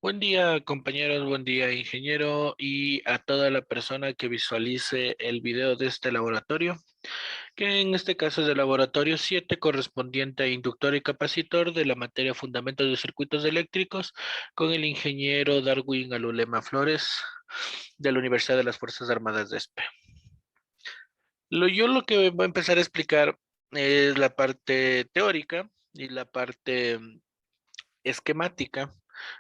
Buen día, compañeros, buen día, ingeniero, y a toda la persona que visualice el video de este laboratorio, que en este caso es el laboratorio 7 correspondiente a inductor y capacitor de la materia Fundamentos de Circuitos Eléctricos, con el ingeniero Darwin Alulema Flores de la Universidad de las Fuerzas Armadas de ESPE. Yo lo que voy a empezar a explicar es la parte teórica y la parte esquemática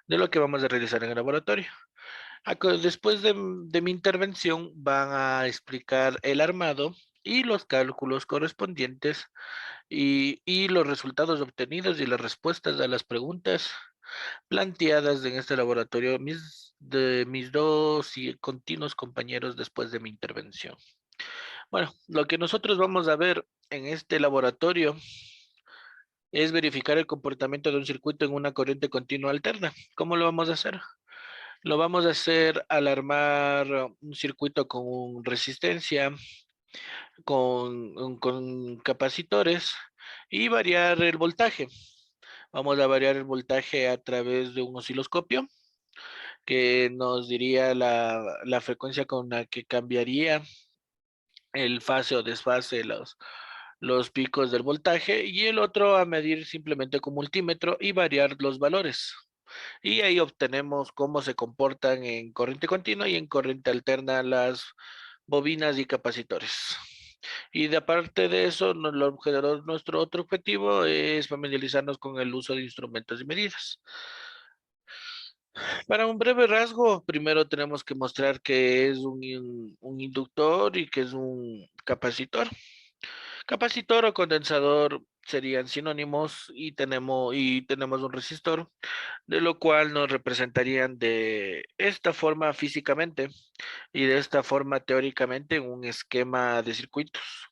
de lo que vamos a realizar en el laboratorio. Después de mi intervención van a explicar el armado y los cálculos correspondientes y los resultados obtenidos y las respuestas a las preguntas planteadas en este laboratorio de mis dos y continuos compañeros después de mi intervención. Bueno, lo que nosotros vamos a ver en este laboratorio es verificar el comportamiento de un circuito en una corriente continua alterna. ¿Cómo lo vamos a hacer? Lo vamos a hacer al armar un circuito con resistencia, con capacitores y variar el voltaje. Vamos a variar el voltaje a través de un osciloscopio que nos diría la frecuencia con la que cambiaría el fase o desfase, los picos del voltaje, y el otro a medir simplemente con multímetro y variar los valores. Y ahí obtenemos cómo se comportan en corriente continua y en corriente alterna las bobinas y capacitores. Y de aparte de eso, nuestro otro objetivo es familiarizarnos con el uso de instrumentos y medidas. Para un breve rasgo, primero tenemos que mostrar que es un inductor y que es un capacitor. Capacitor o condensador serían sinónimos y tenemos un resistor, de lo cual nos representarían de esta forma físicamente y de esta forma teóricamente en un esquema de circuitos.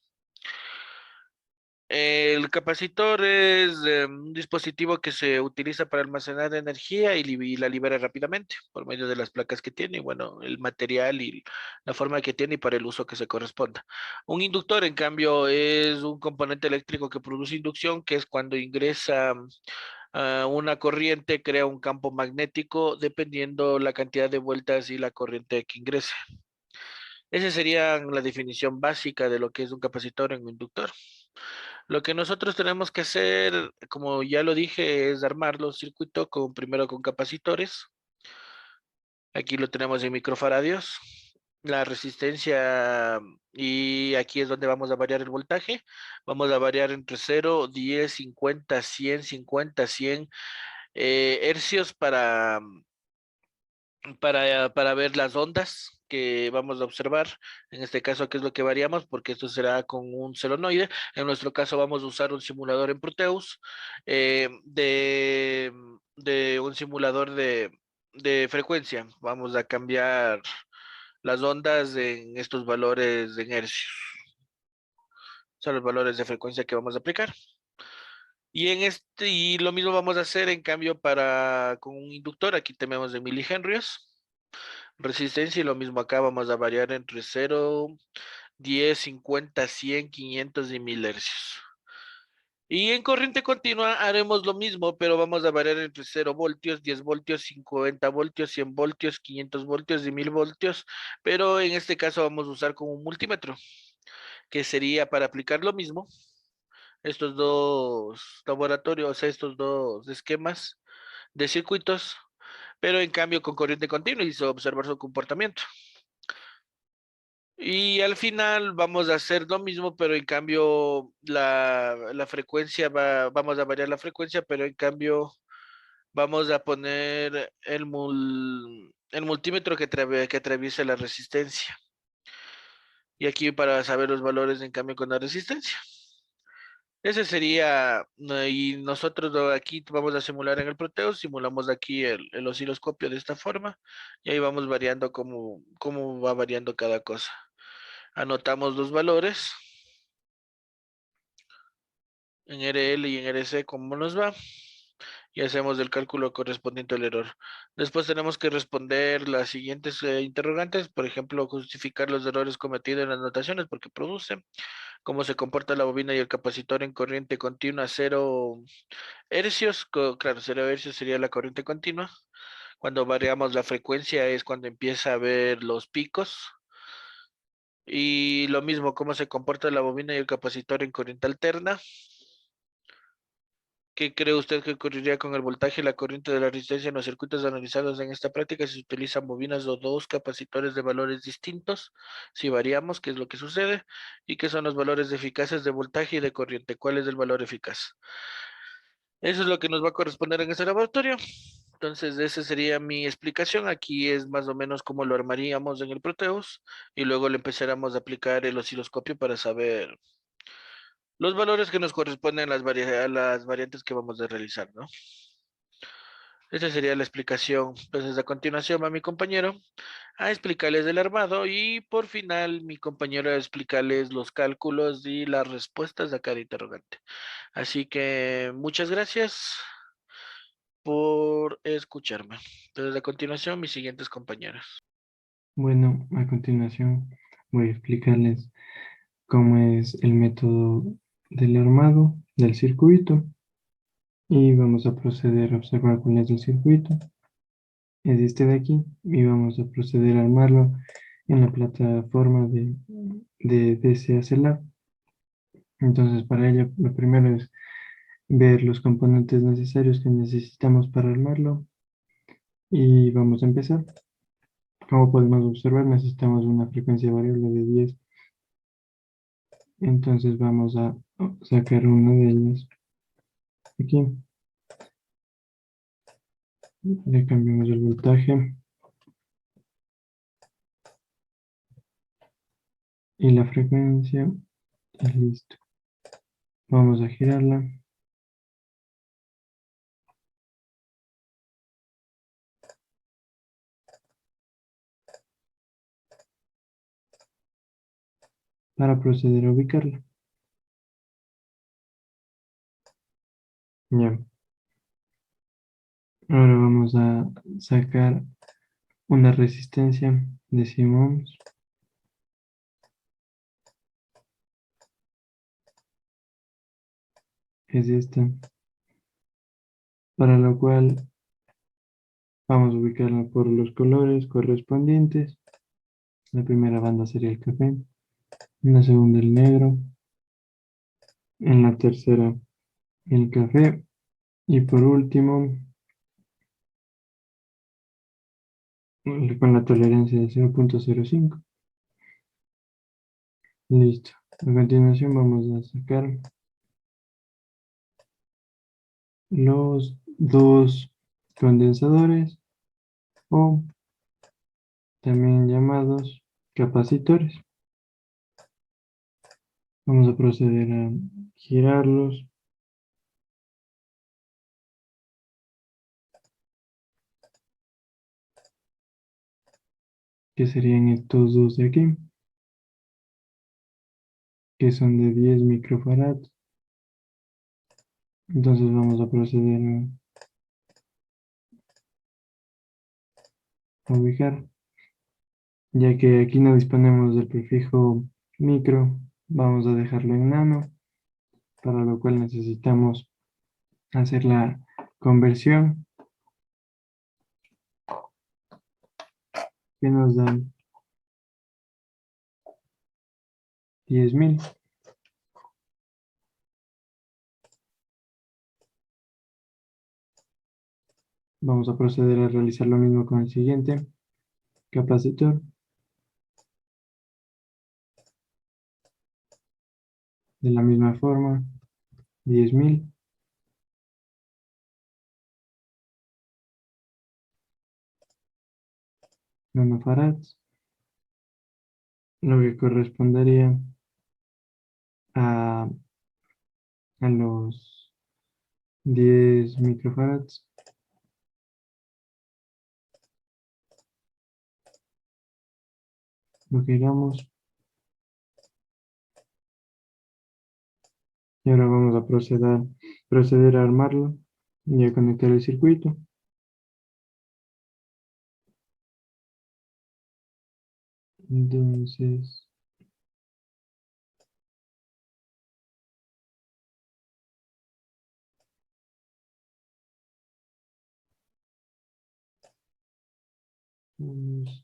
El capacitor es un dispositivo que se utiliza para almacenar energía y la libera rápidamente por medio de las placas que tiene, y bueno, el material y la forma que tiene y para el uso que se corresponda. Un inductor, en cambio, es un componente eléctrico que produce inducción, que es cuando ingresa una corriente, crea un campo magnético dependiendo la cantidad de vueltas y la corriente que ingrese. Esa sería la definición básica de lo que es un capacitor en un inductor. Lo que nosotros tenemos que hacer, como ya lo dije, es armar los circuitos primero con capacitores. Aquí lo tenemos en microfaradios. La resistencia, y aquí es donde vamos a variar el voltaje. Vamos a variar entre 0, 10, 50, 100, 50, 100 hercios para ver las ondas que vamos a observar. En este caso, ¿qué es lo que variamos? Porque esto será con un solenoide. En nuestro caso vamos a usar un simulador en Proteus, de un simulador de frecuencia. Vamos a cambiar las ondas en estos valores en hercios. Son los valores de frecuencia que vamos a aplicar. Y lo mismo vamos a hacer en cambio con un inductor. Aquí tenemos de milihenrios. Resistencia y lo mismo acá, vamos a variar entre 0, 10, 50, 100, 500 y 1000 hercios. Y en corriente continua haremos lo mismo, pero vamos a variar entre 0 voltios, 10 voltios, 50 voltios, 100 voltios, 500 voltios y 1000 voltios, pero en este caso vamos a usar como un multímetro, que sería para aplicar lo mismo, estos dos laboratorios, estos dos esquemas de circuitos, pero en cambio con corriente continua y observar su comportamiento. Y al final vamos a hacer lo mismo, pero en cambio la frecuencia vamos a variar la frecuencia, pero en cambio vamos a poner el multímetro que atraviesa la resistencia. Y aquí para saber los valores en cambio con la resistencia. Ese sería, no, y nosotros aquí vamos a simular en el Proteus, simulamos aquí el osciloscopio de esta forma, y ahí vamos variando cómo va variando cada cosa. Anotamos los valores en RL y en RC cómo nos va y hacemos el cálculo correspondiente al error. Después tenemos que responder las siguientes interrogantes, por ejemplo, justificar los errores cometidos en las notaciones porque produce, cómo se comporta la bobina y el capacitor en corriente continua 0 hercios, claro, 0 hercios sería la corriente continua, Cuando variamos la frecuencia es cuando empieza a haber los picos. Y lo mismo, cómo se comporta la bobina y el capacitor en corriente alterna. ¿Qué cree usted que ocurriría con el voltaje y la corriente de la resistencia en los circuitos analizados en esta práctica si se utilizan bobinas o dos capacitores de valores distintos? Si variamos, ¿qué es lo que sucede? ¿Y qué son los valores eficaces de voltaje y de corriente? ¿Cuál es el valor eficaz? Eso es lo que nos va a corresponder en este laboratorio. Entonces, esa sería mi explicación. Aquí es más o menos cómo lo armaríamos en el Proteus y luego le empezáramos a aplicar el osciloscopio para saber los valores que nos corresponden a a las variantes que vamos a realizar, ¿no? Esa sería la explicación. Entonces, a continuación va mi compañero a explicarles el armado y por final mi compañero a explicarles los cálculos y las respuestas a cada interrogante. Así que muchas gracias por escucharme. Entonces, a continuación mis siguientes compañeros. Bueno, a continuación voy a explicarles cómo es el método del armado del circuito y vamos a proceder a observar cuál es el circuito. Es este de aquí y vamos a proceder a armarlo en la plataforma de DCA Celab. Entonces, para ello, lo primero es ver los componentes necesarios que necesitamos para armarlo y vamos a empezar. Como podemos observar, necesitamos una frecuencia variable de 10. Entonces vamos a sacar una de ellas aquí. Le cambiamos el voltaje y la frecuencia y listo. Vamos a girarla para proceder a ubicarla. Ya. Ahora vamos a sacar una resistencia de 100 ohms. Es esta. Para lo cual vamos a ubicarla por los colores correspondientes. La primera banda sería el café. En la segunda el negro. En la tercera el café. Y por último, con la tolerancia de 0,05. Listo. A continuación vamos a sacar los dos condensadores o también llamados capacitores. Vamos a proceder a girarlos, que serían estos dos de aquí, que son de 10 microfarads. Entonces vamos a proceder a ubicar. Ya que aquí no disponemos del prefijo micro, vamos a dejarlo en nano, para lo cual necesitamos hacer la conversión que nos da 10.000. Vamos a proceder a realizar lo mismo con el siguiente capacitor. De la misma forma, 10.000. Nanofarads, lo que correspondería a, a los 10 microfarads. Lo giramos y ahora vamos a proceder a armarlo y a conectar el circuito. Entonces, Vamos.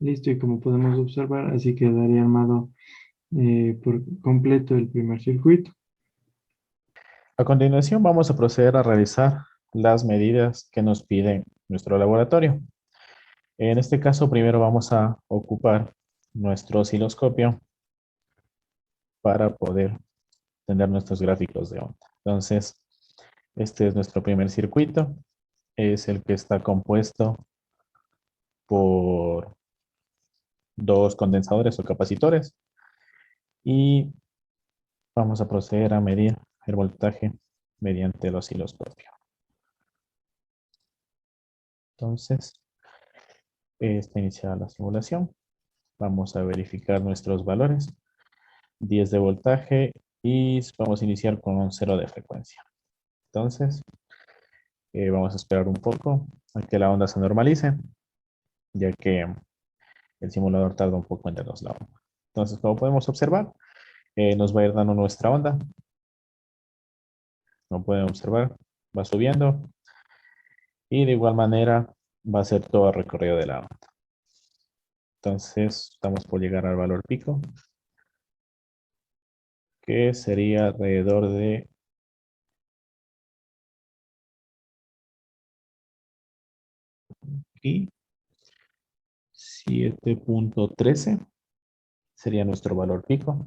Listo, y como podemos observar, así quedaría armado por completo el primer circuito. A continuación vamos a proceder a realizar las medidas que nos pide nuestro laboratorio. En este caso, primero vamos a ocupar nuestro osciloscopio para poder tener nuestros gráficos de onda. Entonces, este es nuestro primer circuito. Es el que está compuesto por dos condensadores o capacitores. Y vamos a proceder a medir el voltaje mediante el osciloscopio. Entonces, está iniciada la simulación. Vamos a verificar nuestros valores. 10 de voltaje y vamos a iniciar con 0 de frecuencia. Entonces, vamos a esperar un poco a que la onda se normalice, ya que el simulador tarda un poco en darnos la onda. Entonces, como podemos observar, nos va a ir dando nuestra onda. Como pueden observar, va subiendo y de igual manera va a ser todo el recorrido de la onda. Entonces, estamos por llegar al valor pico, que sería alrededor de 7.13 sería nuestro valor pico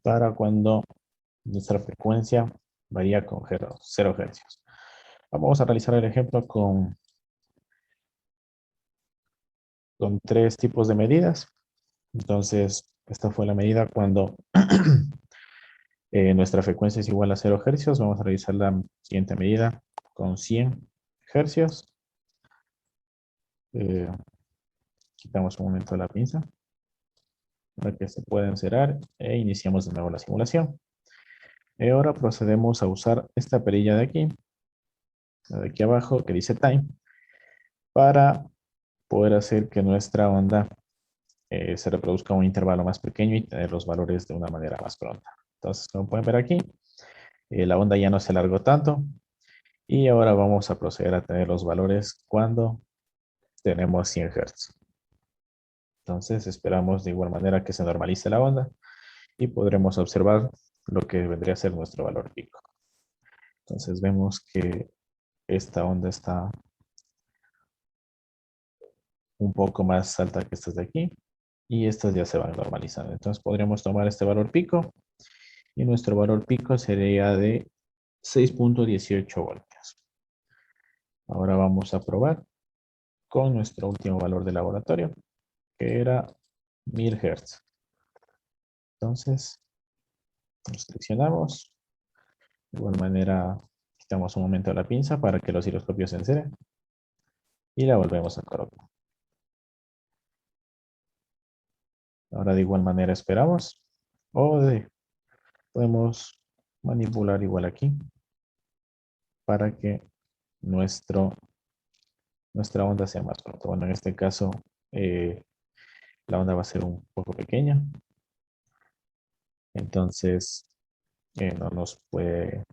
para cuando nuestra frecuencia varía con 0 hercios. Vamos a realizar el ejemplo con tres tipos de medidas. Entonces, esta fue la medida cuando nuestra frecuencia es igual a 0 hercios. Vamos a realizar la siguiente medida con 100 hercios. Quitamos un momento la pinza para que se pueda encerar e iniciamos de nuevo la simulación. Y ahora procedemos a usar esta perilla de aquí, la de aquí abajo que dice time, para poder hacer que nuestra onda se reproduzca un intervalo más pequeño y tener los valores de una manera más pronta. Entonces, como pueden ver aquí, la onda ya no se alargó tanto y ahora vamos a proceder a tener los valores cuando tenemos 100 Hz. Entonces, esperamos de igual manera que se normalice la onda y podremos observar lo que vendría a ser nuestro valor pico. Entonces, vemos que esta onda está un poco más alta que estas de aquí y estas ya se van normalizando. Entonces, podríamos tomar este valor pico y nuestro valor pico sería de 6.18 voltios. Ahora vamos a probar con nuestro último valor de laboratorio, que era 1000 Hz. Entonces, lo seleccionamos. De igual manera, quitamos un momento la pinza para que el osciloscopio se encere y la volvemos a colocar. Ahora de igual manera esperamos podemos manipular igual aquí para que nuestra onda sea más pronto. Bueno, en este caso la onda va a ser un poco pequeña. Entonces, no puede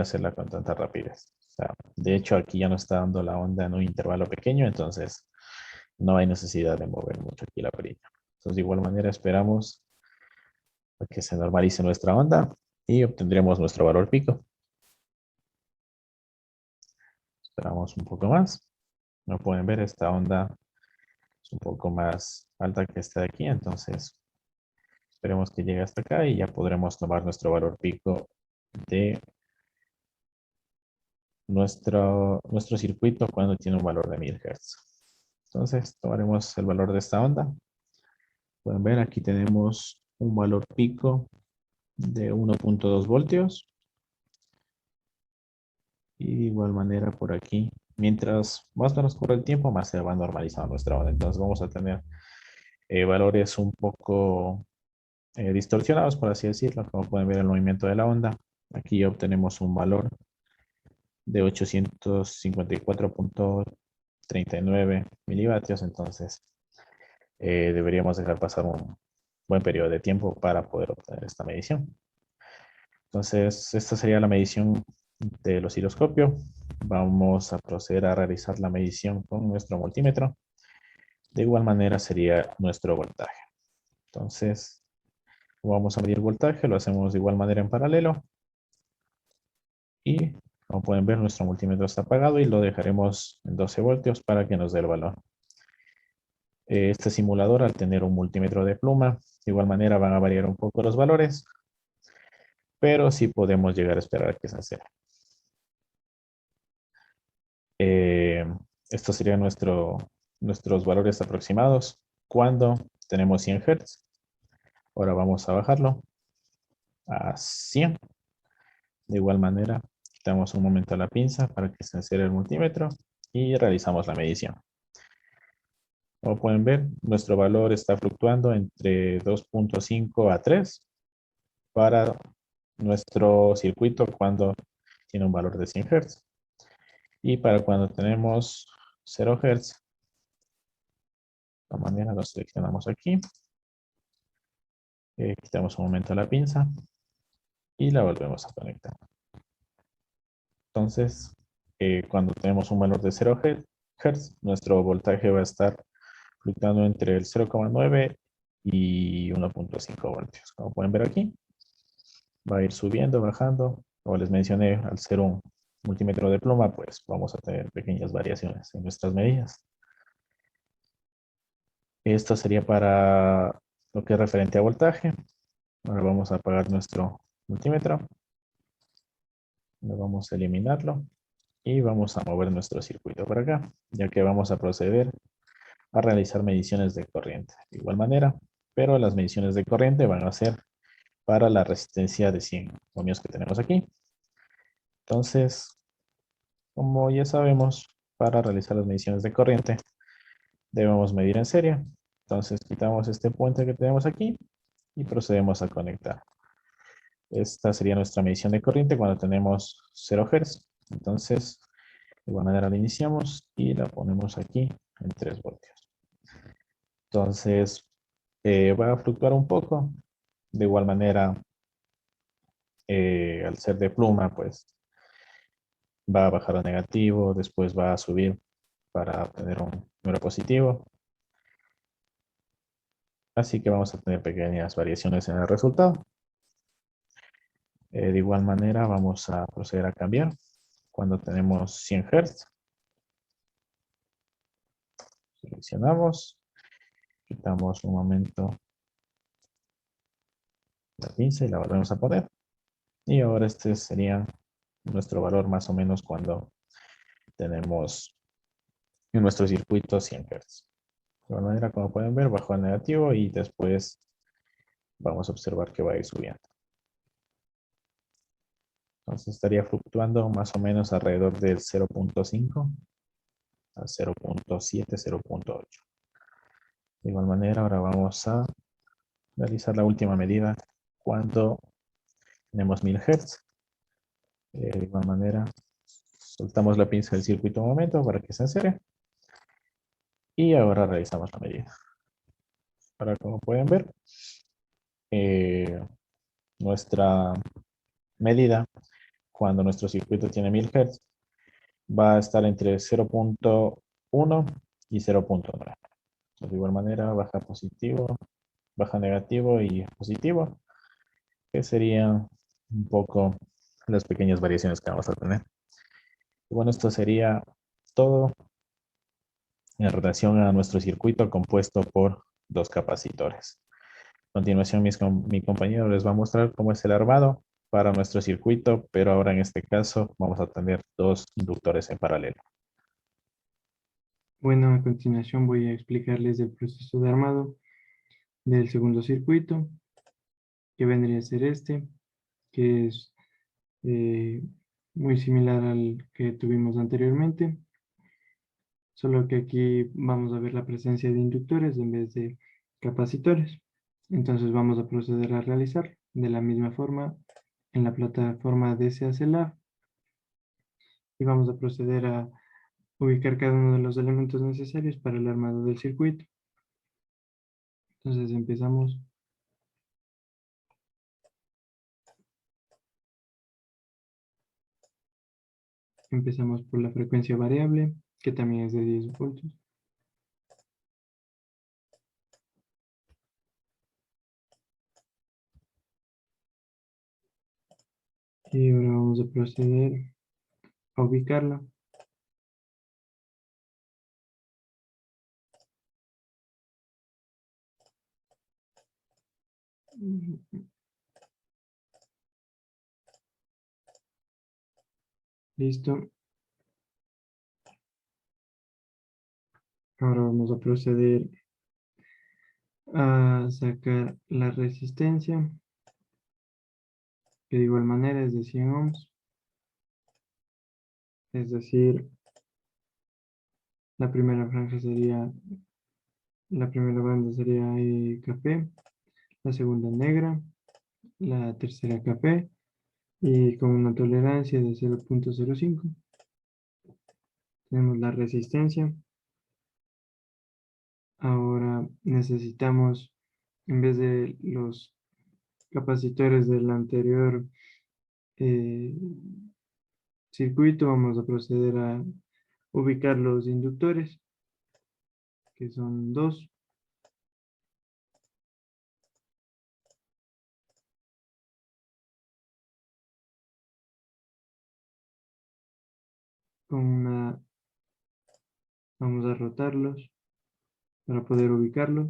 hacerla con tanta rapidez. O sea, de hecho, aquí ya nos está dando la onda en un intervalo pequeño, entonces no hay necesidad de mover mucho aquí la perilla. Entonces, de igual manera, esperamos a que se normalice nuestra onda y obtendremos nuestro valor pico. Esperamos un poco más. Como pueden ver, esta onda es un poco más alta que esta de aquí, entonces esperemos que llegue hasta acá y ya podremos tomar nuestro valor pico de nuestro circuito cuando tiene un valor de 1000 Hz. Entonces tomaremos el valor de esta onda. Pueden ver aquí tenemos un valor pico de 1.2 voltios. Y de igual manera por aquí, mientras más nos corre el tiempo, más se va normalizando nuestra onda. Entonces vamos a tener valores un poco distorsionados, por así decirlo, como pueden ver el movimiento de la onda. Aquí ya obtenemos un valor de 854.39 milivatios, entonces deberíamos dejar pasar un buen periodo de tiempo para poder obtener esta medición. Entonces, esta sería la medición del osciloscopio. Vamos a proceder a realizar la medición con nuestro multímetro. De igual manera sería nuestro voltaje. Entonces, vamos a medir voltaje, lo hacemos de igual manera en paralelo. Y como pueden ver, nuestro multímetro está apagado y lo dejaremos en 12 voltios para que nos dé el valor. Este simulador, al tener un multímetro de pluma, de igual manera van a variar un poco los valores, pero sí podemos llegar a esperar que se acelere. Estos serían nuestros valores aproximados cuando tenemos 100 Hz. Ahora vamos a bajarlo a 100. De igual manera, quitamos un momento la pinza para que se encienda el multímetro y realizamos la medición. Como pueden ver, nuestro valor está fluctuando entre 2.5 a 3 para nuestro circuito cuando tiene un valor de 100 Hz. Y para cuando tenemos 0 Hz, de esta manera lo seleccionamos aquí. Quitamos un momento la pinza y la volvemos a conectar. Entonces, cuando tenemos un valor de 0 Hz, nuestro voltaje va a estar fluctuando entre el 0,9 y 1.5 voltios. Como pueden ver aquí, va a ir subiendo, bajando. Como les mencioné, al ser un multímetro de pluma, pues vamos a tener pequeñas variaciones en nuestras medidas. Esto sería para lo que es referente a voltaje. Ahora vamos a apagar nuestro multímetro. Vamos a eliminarlo y vamos a mover nuestro circuito para acá, ya que vamos a proceder a realizar mediciones de corriente. De igual manera, pero las mediciones de corriente van a ser para la resistencia de 100 ohmios que tenemos aquí. Entonces, como ya sabemos, para realizar las mediciones de corriente, debemos medir en serie. Entonces, quitamos este puente que tenemos aquí y procedemos a conectar. Esta sería nuestra medición de corriente cuando tenemos 0 Hz. Entonces, de igual manera la iniciamos y la ponemos aquí en 3 voltios. Entonces, va a fluctuar un poco. De igual manera, al ser de pluma, pues va a bajar a negativo, después va a subir para obtener un número positivo. Así que vamos a tener pequeñas variaciones en el resultado. De igual manera, vamos a proceder a cambiar cuando tenemos 100 Hz. Seleccionamos, quitamos un momento la pinza y la volvemos a poner. Y ahora este sería nuestro valor más o menos cuando tenemos en nuestro circuito 100 Hz. De igual manera, como pueden ver, bajó a negativo y después vamos a observar que va a ir subiendo. Entonces estaría fluctuando más o menos alrededor del 0.5 a 0.7, 0.8. De igual manera, ahora vamos a realizar la última medida cuando tenemos 1000 Hz. De igual manera, soltamos la pinza del circuito un momento para que se encere. Y ahora realizamos la medida. Ahora, como pueden ver, nuestra medida, cuando nuestro circuito tiene 1000 Hz, va a estar entre 0.1 y 0.9. De igual manera, baja positivo, baja negativo y positivo, que serían un poco las pequeñas variaciones que vamos a tener. Y bueno, esto sería todo en relación a nuestro circuito compuesto por dos capacitores. A continuación, mi compañero les va a mostrar cómo es el armado para nuestro circuito, pero ahora en este caso vamos a tener dos inductores en paralelo. Bueno, a continuación voy a explicarles el proceso de armado del segundo circuito, que vendría a ser este, que es eh, muy similar al que tuvimos anteriormente, solo que aquí vamos a ver la presencia de inductores en vez de capacitores. Entonces vamos a proceder a realizar de la misma forma en la plataforma DCAC Lab y vamos a proceder a ubicar cada uno de los elementos necesarios para el armado del circuito. Entonces empezamos. Empezamos por la frecuencia variable, que también es de 10 voltios. Y ahora vamos a proceder a ubicarla. Listo. Ahora vamos a proceder a sacar la resistencia, que de igual manera es de 100 ohms. Es decir, la primera franja sería, la primera banda sería café, la segunda negra, la tercera café y con una tolerancia de 0.05. Tenemos la resistencia. Ahora necesitamos, en vez de los capacitores del anterior eh, circuito, vamos a proceder a ubicar los inductores, que son dos. Vamos a rotarlos para poder ubicarlos.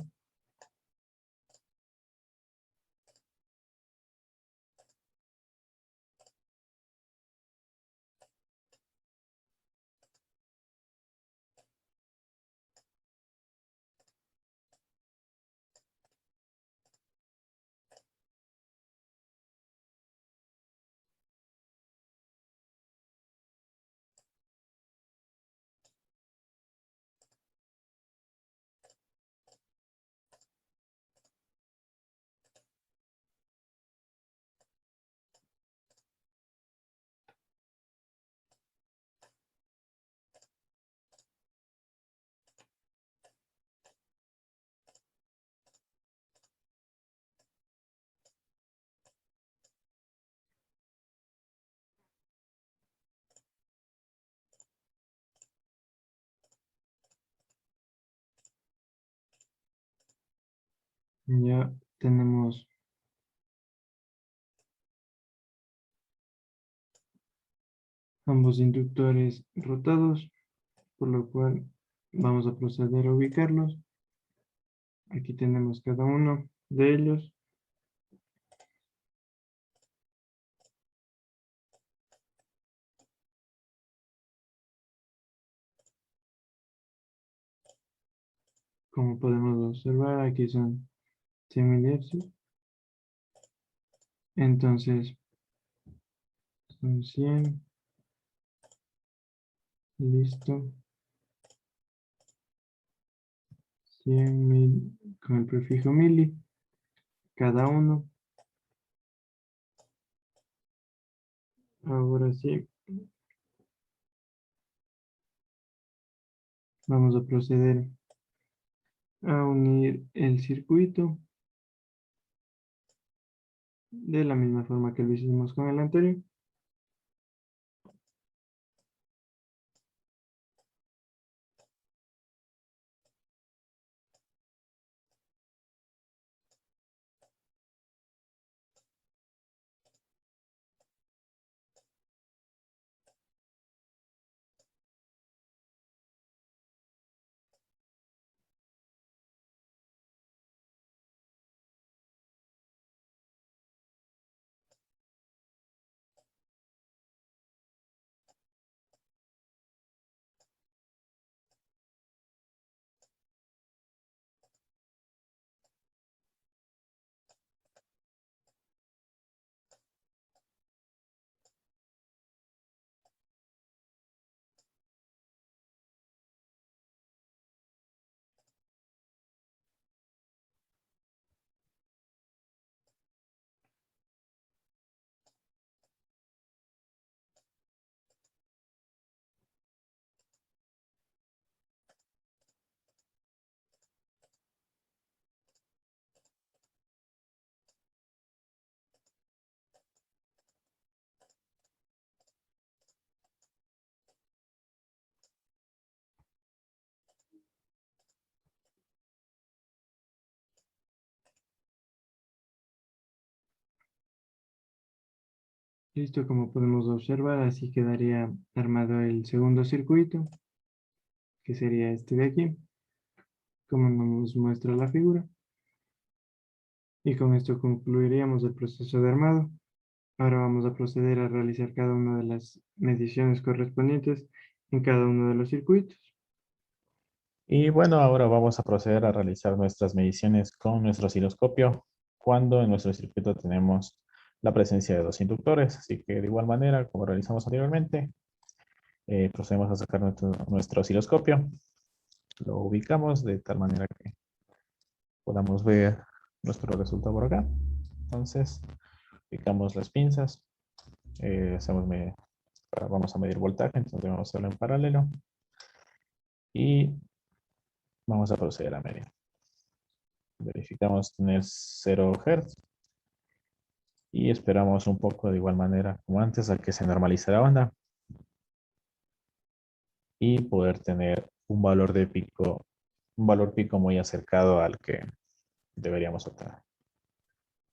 Ya tenemos ambos inductores rotados, por lo cual vamos a proceder a ubicarlos. Aquí tenemos cada uno de ellos. Como podemos observar, aquí son 100 milihercios. Entonces, son 100. Listo. 100 mil con el prefijo mili. Cada uno. Ahora sí. Vamos a proceder a unir el circuito de la misma forma que lo hicimos con el anterior. Listo, como podemos observar, así quedaría armado el segundo circuito, que sería este de aquí, como nos muestra la figura. Y con esto concluiríamos el proceso de armado. Ahora vamos a proceder a realizar cada una de las mediciones correspondientes en cada uno de los circuitos. Y bueno, ahora vamos a proceder a realizar nuestras mediciones con nuestro osciloscopio cuando en nuestro circuito tenemos la presencia de dos inductores. Así que de igual manera, como realizamos anteriormente, procedemos a sacar nuestro osciloscopio. Lo ubicamos de tal manera que podamos ver nuestro resultado por acá. Entonces, ubicamos las pinzas. Vamos a medir voltaje, entonces vamos a hacerlo en paralelo. Y vamos a proceder a medir. Verificamos tener 0 Hz. Y esperamos un poco de igual manera como antes a que se normalice la onda. Y poder tener un valor pico muy acercado al que deberíamos obtener.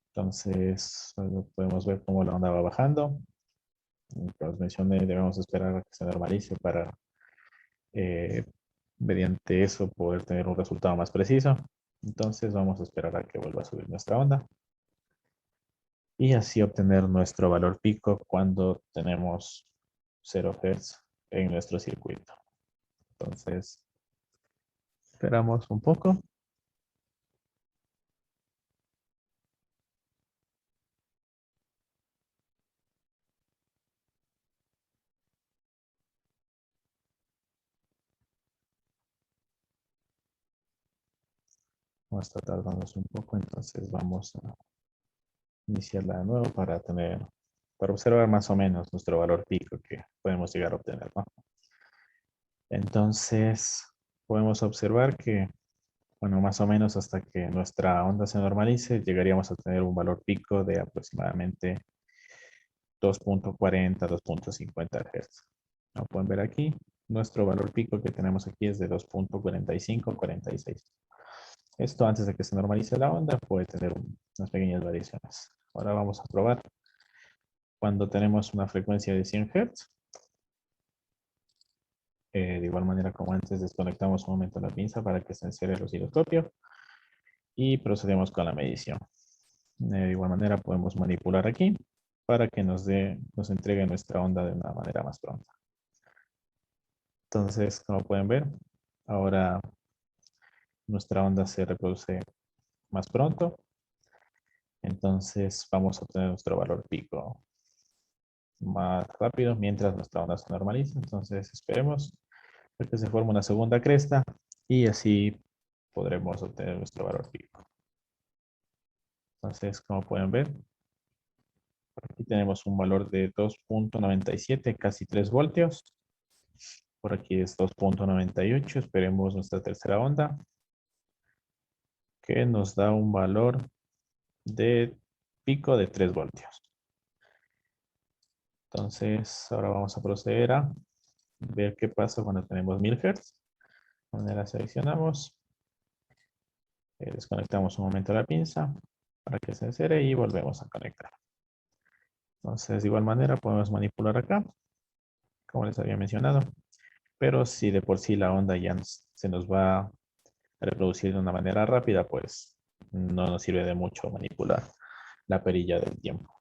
Entonces, podemos ver cómo la onda va bajando. Como os mencioné, debemos esperar a que se normalice para, mediante eso, poder tener un resultado más preciso. Entonces, vamos a esperar a que vuelva a subir nuestra onda. Y así obtener nuestro valor pico cuando tenemos 0 Hz en nuestro circuito. Entonces, esperamos un poco. Vamos a estar tardándonos un poco, entonces vamos a iniciarla de nuevo para observar más o menos nuestro valor pico que podemos llegar a obtener, ¿no? Entonces, podemos observar que, bueno, más o menos hasta que nuestra onda se normalice, llegaríamos a tener un valor pico de aproximadamente 2.40, 2.50 Hz. Como pueden ver aquí, nuestro valor pico que tenemos aquí es de 2.45, 46. Esto antes de que se normalice la onda puede tener unas pequeñas variaciones. Ahora vamos a probar cuando tenemos una frecuencia de 100 Hz. De igual manera como antes, desconectamos un momento la pinza para que se encierre el osciloscopio y procedemos con la medición. De igual manera podemos manipular aquí para que nos entregue nuestra onda de una manera más pronta. Entonces, como pueden ver, ahora nuestra onda se reproduce más pronto. Entonces vamos a obtener nuestro valor pico más rápido mientras nuestra onda se normaliza. Entonces esperemos a que se forme una segunda cresta y así podremos obtener nuestro valor pico. Entonces, como pueden ver, aquí tenemos un valor de 2.97, casi 3 voltios. Por aquí es 2.98. Esperemos nuestra tercera onda. que nos da un valor de pico de 3 voltios. Entonces, ahora vamos a proceder a ver qué pasa cuando tenemos 1000 Hz. De manera seleccionamos, desconectamos un momento la pinza para que se encere y volvemos a conectar. Entonces, de igual manera podemos manipular acá, como les había mencionado. Pero si de por sí la onda ya se nos va a reproducir de una manera rápida, pues no nos sirve de mucho manipular la perilla del tiempo.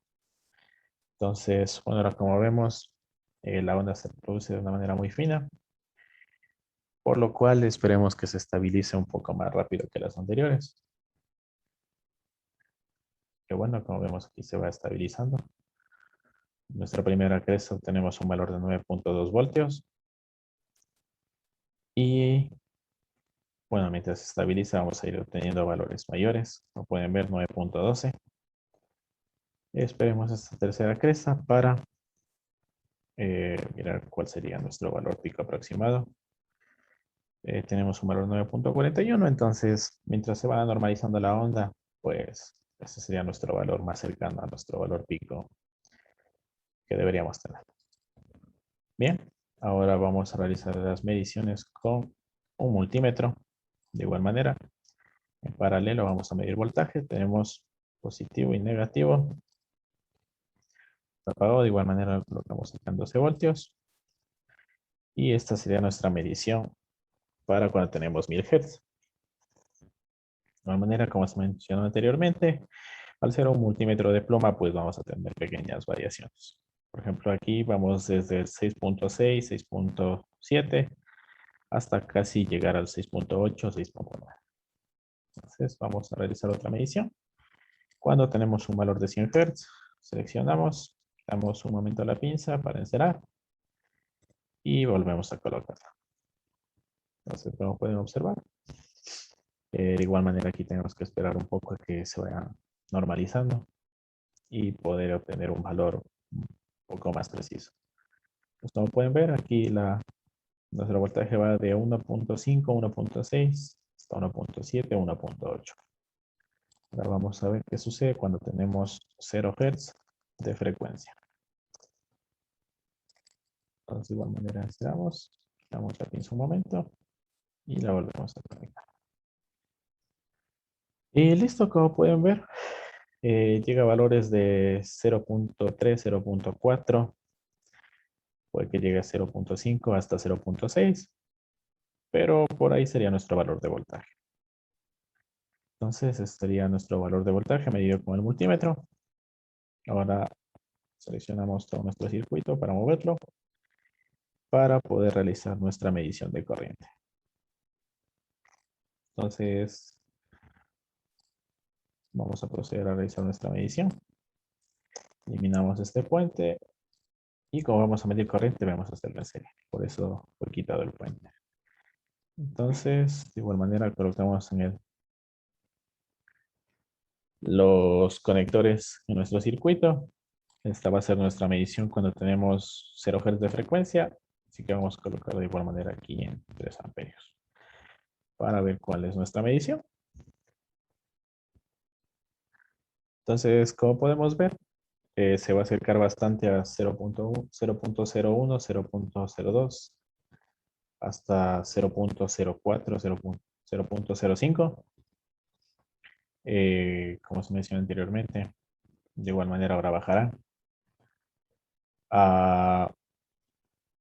Entonces, bueno, ahora como vemos, la onda se reproduce de una manera muy fina, por lo cual esperemos que se estabilice un poco más rápido que las anteriores. Que bueno, como vemos aquí se va estabilizando. En nuestra primera cresta obtenemos un valor de 9.2 voltios. Y bueno, mientras se estabiliza vamos a ir obteniendo valores mayores. Como pueden ver, 9.12. Esperemos esta tercera cresta para mirar cuál sería nuestro valor pico aproximado. Tenemos un valor 9.41, entonces mientras se va normalizando la onda, pues ese sería nuestro valor más cercano a nuestro valor pico que deberíamos tener. Bien, ahora vamos a realizar las mediciones con un multímetro. De igual manera, en paralelo vamos a medir voltaje. Tenemos positivo y negativo. Apagado, de igual manera lo colocamos acá en 12 voltios. Y esta sería nuestra medición para cuando tenemos 1000 Hz. De igual manera, como se mencionó anteriormente, al ser un multímetro de pluma, pues vamos a tener pequeñas variaciones. Por ejemplo, aquí vamos desde el 6.6, 6.7, hasta casi llegar al 6.8, 6.9. Entonces, vamos a realizar otra medición. Cuando tenemos un valor de 100 Hz, seleccionamos, damos un momento a la pinza para encerar y volvemos a colocarla. Entonces, como pueden observar, de igual manera aquí tenemos que esperar un poco a que se vaya normalizando y poder obtener un valor un poco más preciso. Pues como pueden ver, aquí nuestro voltaje va de 1.5, 1.6 hasta 1.7, 1.8. Ahora vamos a ver qué sucede cuando tenemos 0 Hz de frecuencia. Entonces, de igual manera, encerramos, quitamos la pinza un momento y la volvemos a conectar. Y listo, como pueden ver, llega a valores de 0.3, 0.4, puede que llegue a 0.5 hasta 0.6, pero por ahí sería nuestro valor de voltaje. Entonces, este sería nuestro valor de voltaje medido con el multímetro. Ahora seleccionamos todo nuestro circuito para moverlo, para poder realizar nuestra medición de corriente. Entonces, vamos a proceder a realizar nuestra medición. Eliminamos este puente y como vamos a medir corriente, vamos a hacerlo en serie. Por eso fue quitado el puente. Entonces, de igual manera, colocamos en los conectores en nuestro circuito. Esta va a ser nuestra medición cuando tenemos 0 Hz de frecuencia. Así que vamos a colocar de igual manera aquí en 3 amperios para ver cuál es nuestra medición. Entonces, como podemos ver, se va a acercar bastante a 0.1, 0.01, 0.02, hasta 0.04, 0.05. Como se mencionó anteriormente, de igual manera ahora bajará.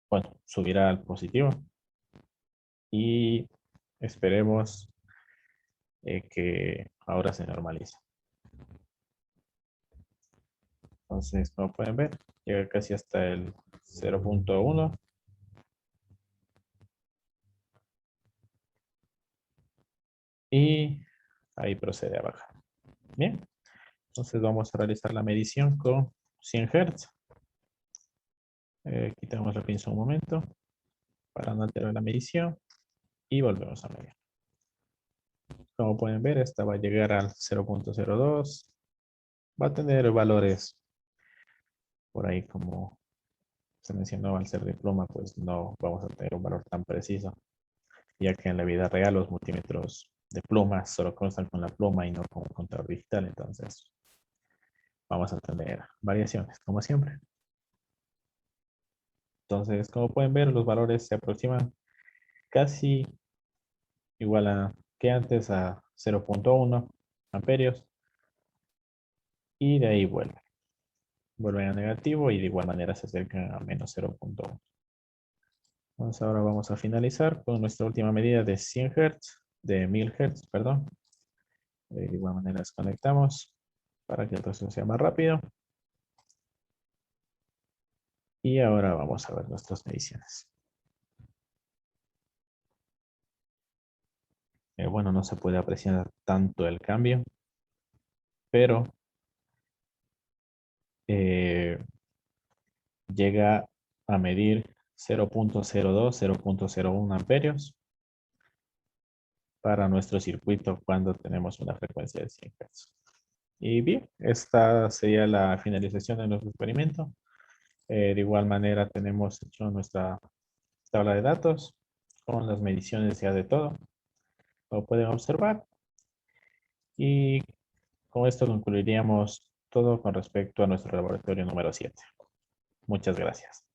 Bueno, subirá al positivo. Y esperemos que ahora se normalice. Entonces, como pueden ver, llega casi hasta el 0.1. Y ahí procede a bajar. Bien, entonces vamos a realizar la medición con 100 Hz. Quitamos la pinza un momento para no alterar la medición y volvemos a medir. Como pueden ver, esta va a llegar al 0.02. Va a tener valores por ahí como se mencionó, al ser de pluma, pues no vamos a tener un valor tan preciso, ya que en la vida real los multímetros de plumas, solo constan con la pluma y no con un contador digital. Entonces, vamos a tener variaciones, como siempre. Entonces, como pueden ver, los valores se aproximan casi igual a que antes, a 0.1 amperios. Y de ahí vuelven a negativo y de igual manera se acercan a menos 0.1. Entonces ahora vamos a finalizar con nuestra última medida de 100 Hz, de 1000 Hz, perdón. De igual manera desconectamos para que el proceso sea más rápido. Y ahora vamos a ver nuestras mediciones. Bueno, no se puede apreciar tanto el cambio, pero llega a medir 0.02, 0.01 amperios para nuestro circuito cuando tenemos una frecuencia de 100 Hz. Y bien, esta sería la finalización de nuestro experimento. De igual manera tenemos hecho nuestra tabla de datos con las mediciones ya de todo. Lo pueden observar. Y con esto concluiríamos todo con respecto a nuestro laboratorio número 7. Muchas gracias.